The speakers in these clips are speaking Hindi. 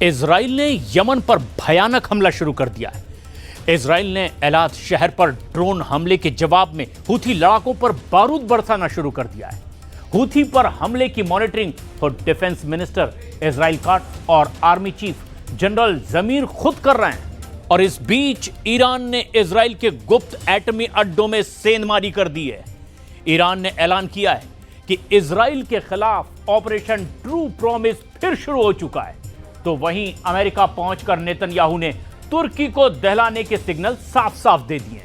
इजराइल ने यमन पर भयानक हमला शुरू कर दिया है। इजराइल ने एलात शहर पर ड्रोन हमले के जवाब में हूथी लड़ाकों पर बारूद बरसाना शुरू कर दिया है। हूथी पर हमले की monitoring for defence minister Israel Katz और आर्मी चीफ जनरल जमीर खुद कर रहे हैं। और इस बीच ईरान ने इजराइल के गुप्त एटमी अड्डों में सेंधमारी कर दी है। ईरान ने ऐलान किया है कि इजराइल के खिलाफ ऑपरेशन ट्रू प्रॉमिस फिर शुरू हो चुका है। तो वहीं अमेरिका पहुंचकर नेतन्याहू ने तुर्की को दहलाने के सिग्नल साफ साफ दे दिए हैं।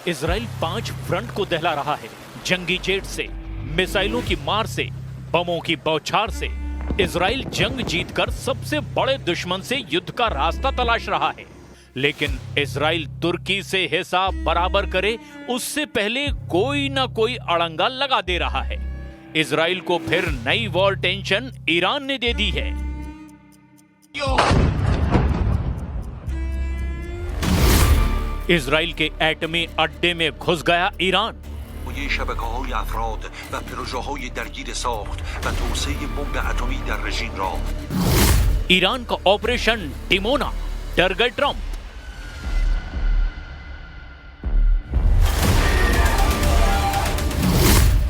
इजराइल 5 फ्रंट को दहला रहा है। जंगी जेट से, मिसाइलों की मार से, बमों की बौछार से इजराइल जंग जीतकर सबसे बड़े दुश्मन से युद्ध का रास्ता तलाश रहा है। लेकिन इजराइल तुर्की से हिसाब बराबर करे उससे पहले कोई ना कोई अड़ंगा लगा दे रहा है। इजराइल को फिर नई वॉर टेंशन ईरान ने दे दी है। इजराइल के एटमी अड्डे में घुस गया ईरान। ईरान का ऑपरेशन डिमोना, डर गए ट्रंप।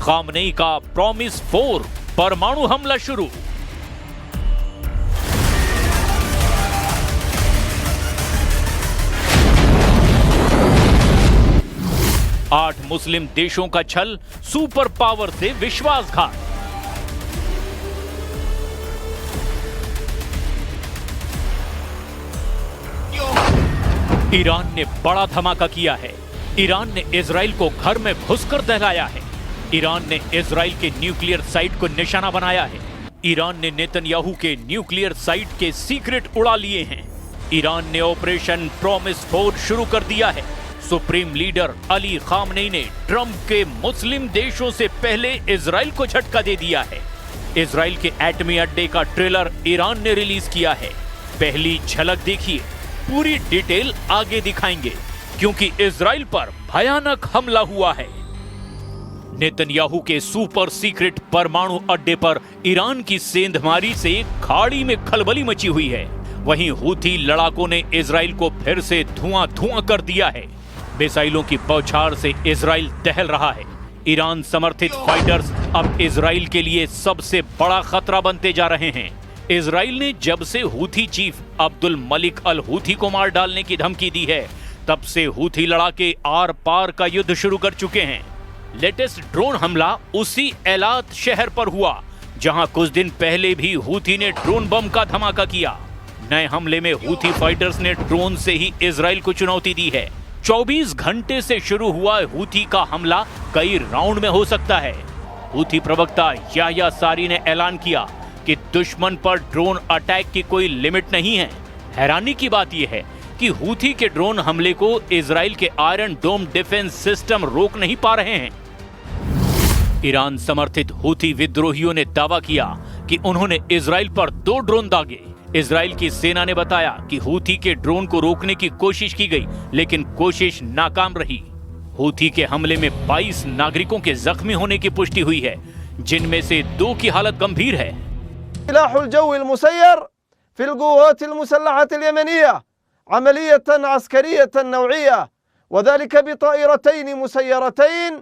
खामनेई का प्रॉमिस 4 परमाणु हमला शुरू। आठ मुस्लिम देशों का छल, सुपर पावर से विश्वासघात। ईरान ने बड़ा धमाका किया है। ईरान ने इजराइल को घर में घुसकर दहलाया है। ईरान ने इजराइल के न्यूक्लियर साइट को निशाना बनाया है। ईरान ने नेतन्याहू के न्यूक्लियर साइट के सीक्रेट उड़ा लिए हैं। ईरान ने ऑपरेशन प्रॉमिस 4 शुरू कर दिया है। सुप्रीम लीडर अली खामनेई ने ट्रंप के मुस्लिम देशों से पहले इजराइल को झटका दे दिया है। इजराइल के एटमी अड्डे का ट्रेलर ईरान ने रिलीज किया है। पहली झलक देखिए, पूरी डिटेल आगे दिखाएंगे क्योंकि इजराइल पर भयानक हमला हुआ है। नेतन्याहू के सुपर सीक्रेट परमाणु अड्डे पर ईरान की सेंधमारी से खाड़ी में खलबली मची हुई है। वहीं हूथी लड़ाकों ने इजराइल को फिर से धुआं धुआं कर दिया है। मिसाइलों की बौछार से इजराइल दहल रहा है। ईरान समर्थित फाइटर्स अब इजराइल के लिए सबसे बड़ा खतरा बनते जा रहे हैं। इजराइल ने जब से हूथी चीफ अब्दुल मलिक अल हूथी को मार डालने की धमकी दी है, तब से हूथी लड़ाके आर पार का युद्ध शुरू कर चुके हैं। लेटेस्ट ड्रोन हमला उसी एलात शहर पर हुआ, जहां कुछ दिन पहले भी हूथी ने ड्रोन बम का धमाका किया। नए हमले में हूथी फाइटर्स ने ड्रोन से ही इजराइल को चुनौती दी है। 24 घंटे से शुरू हुआ हूथी का हमला कई राउंड में हो सकता है। हूथी प्रवक्ता याह्या सारी ने ऐलान किया कि दुश्मन पर ड्रोन अटैक की कोई लिमिट नहीं है। हैरानी की बात यह है कि हूथी के ड्रोन हमले को इजराइल के आयरन डोम डिफेंस सिस्टम रोक नहीं पा रहे हैं। ईरान समर्थित हूथी विद्रोहियों ने दावा किया कि उन्होंने इजराइल पर 2 ड्रोन दागे। इजराइल की सेना ने बताया कि हूथी के ड्रोन को रोकने की कोशिश की गई, लेकिन कोशिश नाकाम रही। हूथी के हमले में 22 नागरिकों के जख्मी होने की पुष्टि हुई है, जिनमें से 2 की हालत गंभीर है। सिलाहुल जव्विल मुसय्यर फिल क़ुव्वात अल मुसल्लहत अल यमनिया अमलियतन अस्करियतन नौइया वज़ालिक बिताइरतैन मुसय्यरतैन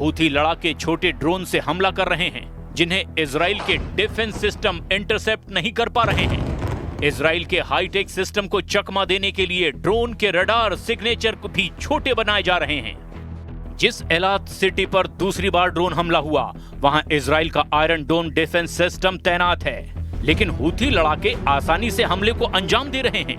हूथी लड़ाके छोटे ड्रोन से हमला कर रहे हैं, जिन्हें इजराइल के डिफेंस सिस्टम इंटरसेप्ट नहीं कर पा रहे हैं। इजराइल के हाईटेक सिस्टम को चकमा देने के लिए ड्रोन के रडार सिग्नेचर को भी छोटे बनाए जा रहे हैं। जिस एलात सिटी पर दूसरी बार ड्रोन हमला हुआ, वहां इजराइल का आयरन डोम डिफेंस सिस्टम तैनात है, लेकिन हूथी लड़ाके आसानी से हमले को अंजाम दे रहे हैं।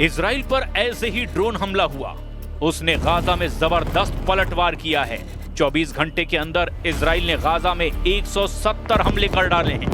इजराइल पर ऐसे ही ड्रोन हमला हुआ, उसने गाजा में जबरदस्त पलटवार किया है। 24 घंटे के अंदर इजराइल ने गाजा में 170 हमले कर डाले हैं।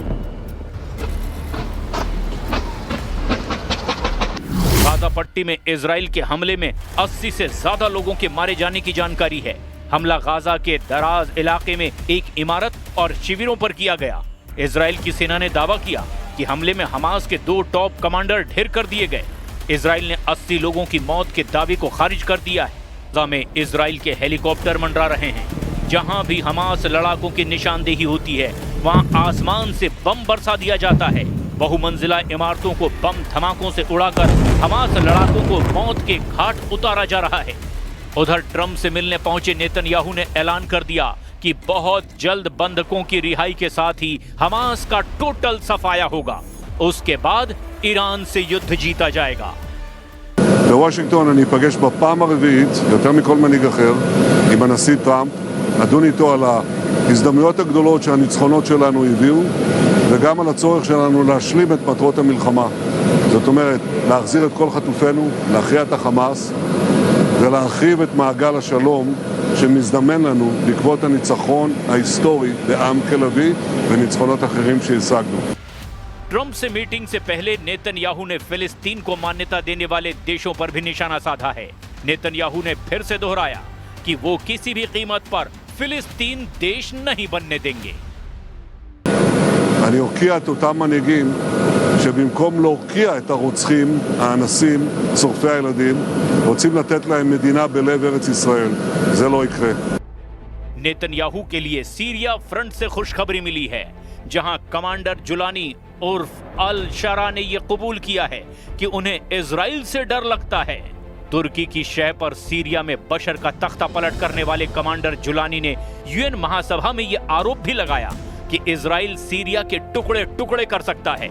गाजा पट्टी में इजराइल के हमले में 80 से ज्यादा लोगों के मारे जाने की जानकारी है। हमला गाजा के दराज इलाके में एक इमारत और शिविरों पर किया गया। इजराइल की सेना ने दावा किया कि हमले में हमास के 2 टॉप कमांडर ढेर कर दिए गए। इजराइल ने 80 लोगों की मौत के दावे को खारिज कर दिया है। गाजा में इजराइल के हेलीकॉप्टर मंडरा रहे हैं। जहां भी हमास लड़ाकों की निशानदेही होती है, वहां आसमान से बम बरसा दिया जाता है। बहुमंजिला इमारतों को बम धमाकों से उड़ाकर हमास लड़ाकों को मौत के घाट उतारा जा रहा है। उधर ट्रंप से मिलने पहुंचे नेतन्याहू ने ऐलान कर दिया कि बहुत जल्द बंधकों की रिहाई के साथ ही हमास का टोटल सफाया होगा। उसके बाद ईरान से युद्ध जीता जाएगा। בוושינגטון אני אפגש בפעם הרביעית, יותר מכל מנהיג אחר, עם הנשיא טראמפ, לדון איתו על ההזדמנויות הגדולות שהניצחונות שלנו הביאו, וגם על הצורך שלנו להשלים את מטרות המלחמה. זאת אומרת, להחזיר את כל חטופינו, להכריע את החמאס, ולהרחיב את מעגל השלום שמזדמן לנו בעקבות הניצחון ההיסטורי בעם כלבי וניצחונות אחרים שהשגנו. ट्रंप से मीटिंग से पहले नेतन्याहू ने फिलिस्तीन को मान्यता देने वाले देशों पर भी निशाना साधा है। नेतन्याहू ने फिर से दोहराया कि वो किसी भी कीमत पर फिलिस्तीन देश नहीं बनने देंगे। אני אוקיע את אותם מנהיגים שבמקום להוקיע את הרוצחים, האנסים, שורפי הילדים, רוצים לתת להם מדינה בלב ארץ ישראל. זה לא יקרה. नेतन्याहू के लिए सीरिया फ्रंट से खुशखबरी मिली है, जहां कमांडर जुलानी उर्फ अल शरा ने यह कबूल किया है कि उन्हें इजराइल से डर लगता है। तुर्की की शह पर सीरिया में बशर का तख्ता पलट करने वाले कमांडर जुलानी ने यूएन महासभा में यह आरोप भी लगाया कि इजराइल सीरिया के टुकड़े टुकड़े कर सकता है।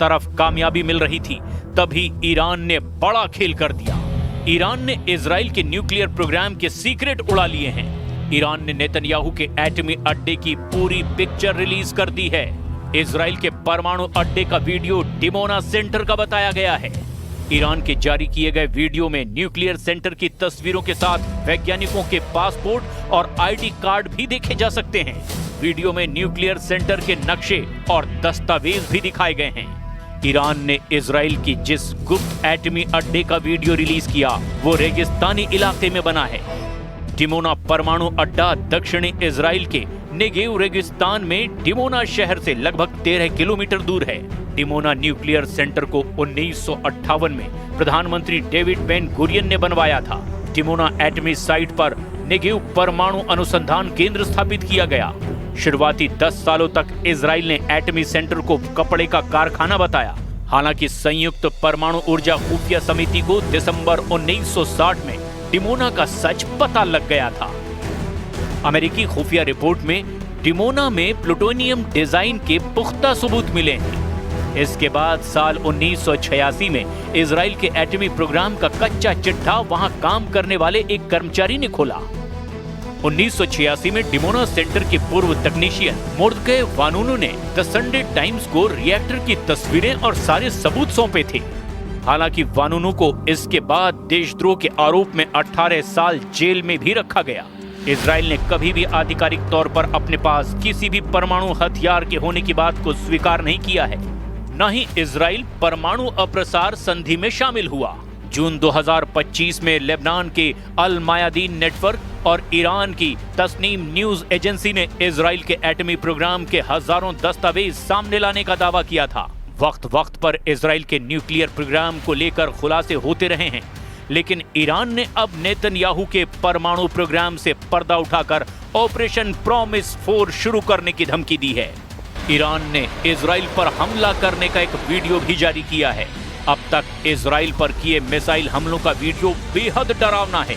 तरफ कामयाबी मिल रही थी, तभी ईरान ने बड़ा खेल कर दिया। ईरान ने इजराइल के न्यूक्लियर प्रोग्राम के सीक्रेट उड़ा लिए हैं। ईरान ने नेतन्याहू के एटमी अड्डे की पूरी पिक्चर रिलीज कर दी है। इजराइल के परमाणु अड्डे का वीडियो डिमोना सेंटर का बताया गया है। ईरान के जारी किए गए वीडियो में न्यूक्लियर सेंटर की तस्वीरों के साथ वैज्ञानिकों के पासपोर्ट और आईडी कार्ड भी देखे जा सकते हैं। वीडियो में न्यूक्लियर सेंटर के नक्शे और दस्तावेज भी दिखाए गए हैं। ईरान ने इजराइल की जिस गुप्त एटमी अड्डे का वीडियो रिलीज किया, वो रेगिस्तानी इलाके में बना है। डिमोना परमाणु अड्डा दक्षिणी इजराइल के नेगेव रेगिस्तान में डिमोना शहर से लगभग 13 किलोमीटर दूर है। डिमोना न्यूक्लियर सेंटर को 1958 में प्रधानमंत्री डेविड बेन गुरियन ने बनवाया था। डिमोना एटमी साइट पर नेगेव परमाणु अनुसंधान केंद्र स्थापित किया गया। शुरुआती 10 सालों तक इजराइल ने एटमी सेंटर को कपड़े का कारखाना बताया। हालांकि संयुक्त परमाणु ऊर्जा खुफिया समिति को दिसंबर 1960 में डिमोना का सच पता लग गया था। अमेरिकी खुफिया रिपोर्ट में डिमोना में प्लूटोनियम डिजाइन के पुख्ता सबूत मिले हैं। इसके बाद साल 1986 में इजराइल के एटमी प्रोग्राम का कच्चा चिट्ठा वहां काम करने वाले एक कर्मचारी ने खोला। 1986 में डिमोना सेंटर के पूर्व तकनीशियन मोर्दके वानुनु ने द संडे टाइम्स को रिएक्टर की तस्वीरें और सारे सबूत सौंपे थे। हालांकि वानुनु को इसके बाद देशद्रोह के आरोप में 18 साल जेल में भी रखा गया। इजराइल ने कभी भी आधिकारिक तौर पर अपने पास किसी भी परमाणु हथियार के होने की बात को स्वीकार नहीं किया है, न ही इजराइल परमाणु अप्रसार संधि में शामिल हुआ। जून 2025 में लेबनान के अल मायादीन नेटवर्क और ईरान की तस्नीम न्यूज एजेंसी ने इजराइल के एटमी प्रोग्राम के हजारों दस्तावेज सामने लाने का दावा किया था। वक्त वक्त पर इजराइल के न्यूक्लियर प्रोग्राम को लेकर खुलासे होते रहे हैं, लेकिन ईरान ने अब नेतन्याहू के परमाणु प्रोग्राम से पर्दा उठाकर ऑपरेशन प्रॉमिस 4 शुरू करने की धमकी दी है। ईरान ने इजराइल पर हमला करने का एक वीडियो भी जारी किया है। अब तक इजराइल पर किए मिसाइल हमलों का वीडियो बेहद डरावना है।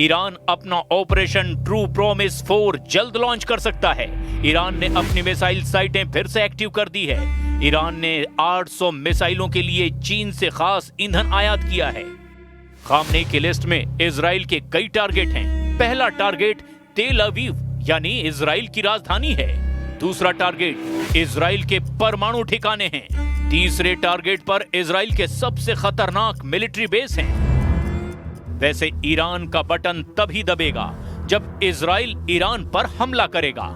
ईरान अपना ऑपरेशन ट्रू प्रॉमिस 4 जल्द लॉन्च कर सकता है। ईरान ने अपनी मिसाइल साइटें फिर से एक्टिव कर दी है। ईरान ने 800 मिसाइलों के लिए चीन से खास ईंधन आयात किया है। खामनेई की लिस्ट में इजराइल के कई टारगेट हैं। पहला टारगेट तेल अवीव यानी इजराइल की राजधानी है। दूसरा टारगेट इजराइल के परमाणु ठिकाने हैं। तीसरे टारगेट पर इजराइल के सबसे खतरनाक मिलिट्री बेस हैं। वैसे ईरान का बटन तभी दबेगा जब इजराइल ईरान पर हमला करेगा,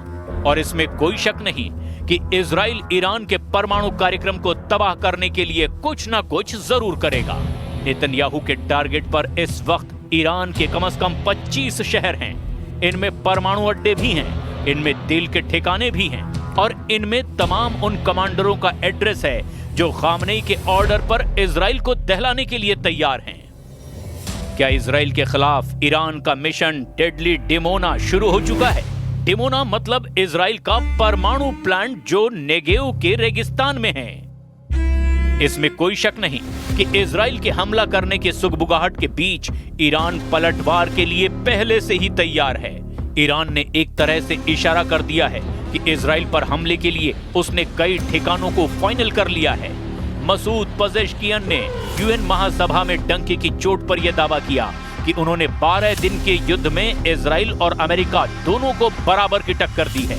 और इसमें कोई शक नहीं कि इजराइल ईरान के परमाणु कार्यक्रम को तबाह करने के लिए कुछ ना कुछ जरूर करेगा। नेतन्याहू के टारगेट पर इस वक्त ईरान के कम से कम 25 शहर हैं। इनमें परमाणु अड्डे भी हैं, इनमें तेल के ठिकाने भी हैं, और इनमें तमाम उन कमांडरों का एड्रेस है जो खामनेई के ऑर्डर पर इजराइल को दहलाने के लिए तैयार हैं। क्या इजराइल के खिलाफ ईरान का मिशन डेडली डिमोना शुरू हो चुका है? डिमोना मतलब इजराइल का परमाणु प्लांट जो नेगेव के रेगिस्तान में है। इसमें कोई शक नहीं कि इजराइल के हमला करने के सुगबुगाहट के बीच ईरान पलटवार के लिए पहले से ही तैयार है। ईरान ने एक तरह से इशारा कर दिया है कि इजराइल पर हमले के लिए उसने कई ठिकानों को फाइनल कर लिया है। मसूद पजेश्कियन ने यूएन महासभा में डंके की चोट पर यह दावा किया कि उन्होंने 12 दिन के युद्ध में इजराइल और अमेरिका दोनों को बराबर की टक्कर दी है।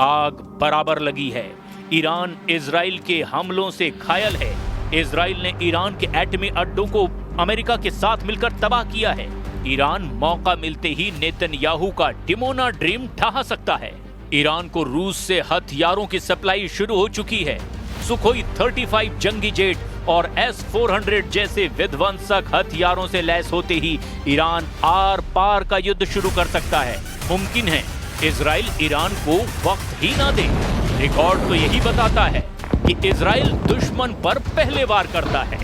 आग बराबर लगी है। ईरान इजराइल के हमलों से घायल है। इजराइल ने ईरान के एटमी अड्डों को अमेरिका के साथ मिलकर तबाह किया है। ईरान मौका मिलते ही नेतन्याहू का डिमोना ड्रीम ढहा सकता है। ईरान को रूस से हथियारों की सप्लाई शुरू हो चुकी है। सुखोई 35 जंगी जेट और S-400 जैसे विध्वंसक हथियारों से लैस होते ही ईरान आर पार का युद्ध शुरू कर सकता है। मुमकिन है इजराइल ईरान को वक्त ही ना दे। रिकॉर्ड तो यही बताता है कि इजराइल दुश्मन पर पहले वार करता है।